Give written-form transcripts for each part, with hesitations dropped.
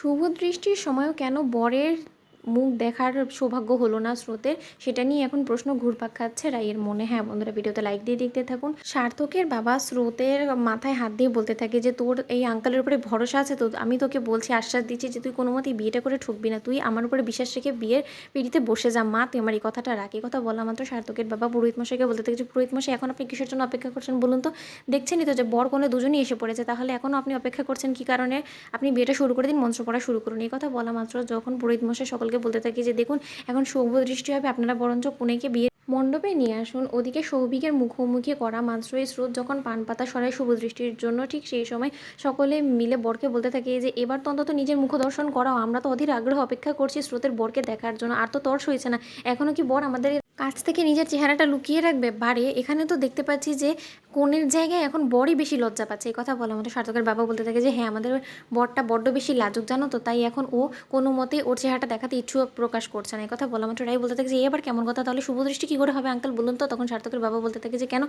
শুভ দৃষ্টির সময়ও কেন বরের মুখ দেখার সৌভাগ্য হলো না স্রোতের, সেটা নিয়ে এখন প্রশ্ন ঘুরপাক খাচ্ছে রাইয়ের মনে। হ্যাঁ বন্ধুরা, ভিডিওতে লাইক দিয়ে দেখতে থাকুন। সার্থকের বাবা স্রোতের মাথায় হাত দিয়ে বলতে থাকে যে তোর এই আঙ্কালের উপরে ভরসা আছে তো, আমি তোকে বলছি, আশ্বাস দিচ্ছি যে তুই কোনো মতেই বিয়েটা করে ঠকবি না, তুই আমার উপরে বিশ্বাস রেখে বিয়ের পিড়িতে বসে যা মা, তুই আমার এই কথাটা রাখ। এই কথা বলা মাত্র সার্থকের বাবা পুরোহিত মশাইকে বলতে থাকে যে পুরোহিত মশাই, এখন আপনি কিসের জন্য অপেক্ষা করছেন বলুন তো? দেখছেনই তো যে বর কনে দুজনই এসে পড়েছে, তাহলে এখনও আপনি অপেক্ষা করছেন কি কারণে? আপনি বিয়েটা শুরু করে দিন, মন্ত্র পড়া শুরু করুন। এই কথা বলা মাত্র যখন পুরোহিত মশাই সকলকে বলতে থাকে যে দেখুন, এখন শুভ দৃষ্টি হবে, আপনারা বরঞ্চ কনেকে বিয়ে মণ্ডপে নিয়ে আসুন। ওদিকে সৌভিকের মুখোমুখি করা মাত্রই স্রোত যখন পান পাতা সরায় শুভ দৃষ্টির জন্য, ঠিক সেই সময় সকলে মিলে বরকে বলতে থাকে যে এবার তো অন্তত নিজের মুখ দর্শন করাও, আমরা তো অধীর আগ্রহ অপেক্ষা করছি স্রোতের বরকে দেখার জন্য, আর তো তর্স হয়েছে না, এখনও কি বর আমাদের কাছ থেকে নিজের চেহারাটা লুকিয়ে রাখবে? বারে এখানে তো দেখতে পাচ্ছি যে কনের জায়গায় এখন বরই বেশি লজ্জা পাচ্ছে। এই কথা বলা আমাদের সার্থকের বাবা বলতে থাকে যে হ্যাঁ, আমাদের বরটা বড্ড বেশি লাজুক জানো তো, তাই এখন ও কোনো মতে ওর চেহারাটা দেখাতে ইচ্ছুক প্রকাশ করছে না। এই কথা বলা মাত্র রাই বলতে থাকে যে এবার কেমন কথা, তাহলে শুভ দৃষ্টি কী করে হবে আঙ্কেল বলুন তো? তখন সার্থকের বাবা বলতে থাকে যে কেন,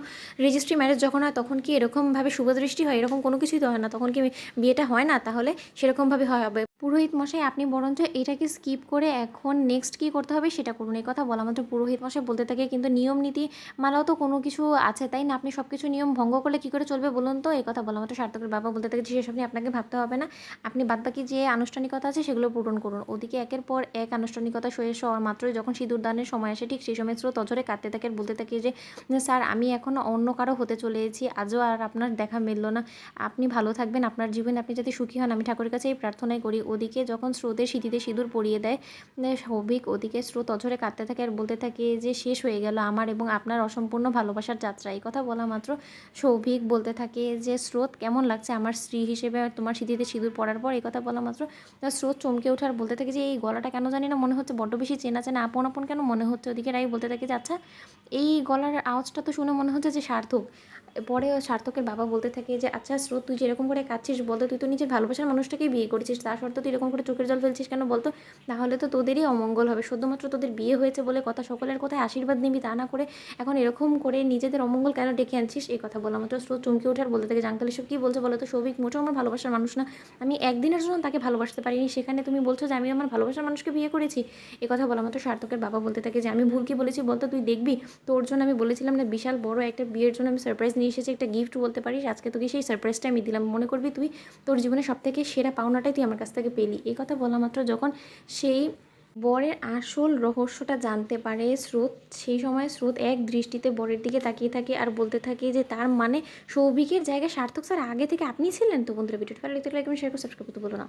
রেজিস্ট্রি ম্যারেজ যখন হয় তখন কি এরকমভাবে শুভ দৃষ্টি হয়? এরকম কোনো কিছুই তো হয় না, তখন কি বিয়েটা হয় না? তাহলে সেরকমভাবে হবে। পুরোহিত মশাই, আপনি বরঞ্চ এটাকে স্কিপ করে এখন নেক্সট কী করতে হবে সেটা করুন। এই কথা বলা মাত্র পুরোহিত মশাই বলতে থাকে কিন্তু নিয়ম নীতি মালাও তো কোনো কিছু আছে তাই না, আপনি সব কিছু নিয়ম ভঙ্গ করলে কী করে চলবে বলুন তো? এই কথা বলা মাত্র সার্থকের বাবা বলতে থাকে যে সেসব নিয়ে আপনাকে ভাবতে হবে না, আপনি বাদবাকি যে আনুষ্ঠানিকতা আছে সেগুলো পূরণ করুন। ওদিকে একের পর এক আনুষ্ঠানিকতা শেষ হওয়ার মাত্রই যখন সিঁদুর দানের সময় আসে, ঠিক সেই সময় স্রোত অঝরে কাঁদতে থাকে, বলতে থাকে যে স্যার, আমি এখন অন্য কারো হতে চলেছি, আজও আর আপনার দেখা মিলল না, আপনি ভালো থাকবেন, আপনার জীবনে আপনি যাতে সুখী হন, আমি ঠাকুরের কাছে এই প্রার্থনাই করি। ওদিকে যখন স্রোতের সিঁথিতে সিঁদুর পরিয়ে দেয় সৌভিক, ওদিকে স্রোত অঝরে কাঁদতে থাকে আর বলতে থাকে যে শেষ হয়ে গেল আমার এবং আপনার অসম্পূর্ণ ভালোবাসার যাত্রা। এই কথা বলা মাত্র সৌভিক বলতে থাকে যে স্রোত, কেমন লাগছে আমার স্ত্রী হিসেবে তোমার সিঁথিতে সিঁদুর পরার পর? এই কথা বলা মাত্র স্রোত চমকে ওঠার বলতে থাকে যে এই গলাটা কেন জানি না মনে হচ্ছে বড্ড বেশি চেনা চেনা, আপন আপন কেন মনে হচ্ছে। ওদিকে রাই বলতে থাকে যে আচ্ছা, এই গলার আওয়াজটা তো শুনে মনে হচ্ছে যে সার্থক। পরে সার্থকের বাবা বলতে থাকে যে আচ্ছা স্রোত, তুই যেরকম করে কাঁদছিস বলতো, তুই তো নিজের ভালোবাসার মানুষটাকেই বিয়ে করেছিস, তা সত্ত্বেও তুই এরকম করে চোখের জল ফেলছিস কেন বলতো? তাহলে তো তোদেরই অমঙ্গল হবে, সদ্যমাত্র তোদের বিয়ে হয়েছে বলে কথা সকলের কথায় আশীর্বাদ নিবি, তা না করে এখন এরকম করে নিজেদের অমঙ্গল কেন ডেকে আনছিস? এই কথা বলা মাত্র স্রোত চমকে ওঠার বলতে থাকে যে আঙ্কেল এসব কী বলছে বলো তো? সৌভিক মোটেও আমার ভালোবাসার মানুষ না, আমি একদিনের জন্য তাকে ভালোবাসতে পারিনি, সেখানে তুমি বলছো যে আমি আমার ভালোবাসার মানুষকে বিয়ে করেছি। এই কথা বলা মাত্র সার্থকের বাবা বলতে থাকে যে আমি ভুল কি বলেছি বলতো? তুই দেখবি, তোর জন্য আমি বলেছিলাম না বিশাল বড় একটা বিয়ের জন্য আমি সারপ্রাইজ নিয়ে এসেছি, একটা গিফট বলতে পারিস, আজকে তোকে সেই সারপ্রাইজটা আমি দিলাম, মনে করবি তুই তোর জীবনে সব থেকে সেরা পাওনাটাই তুই আমার কাছ থেকে পেলি। এই কথা বলা মাত্র যখন সেই বরের আসল রহস্যটা জানতে পারে স্রোত, সেই সময় স্রোত এক দৃষ্টিতে বরের দিকে তাকিয়ে থাকে আর বলতে থাকে যে তার মানে সৌভিকের জায়গায় সার্থক স্যার আগে থেকে আপনি ছিলেন। তো বন্ধুরা, ভিডিওটা ভালো লাগলে লাইক এবং শেয়ার করে সাবস্ক্রাইব করতে বলো না।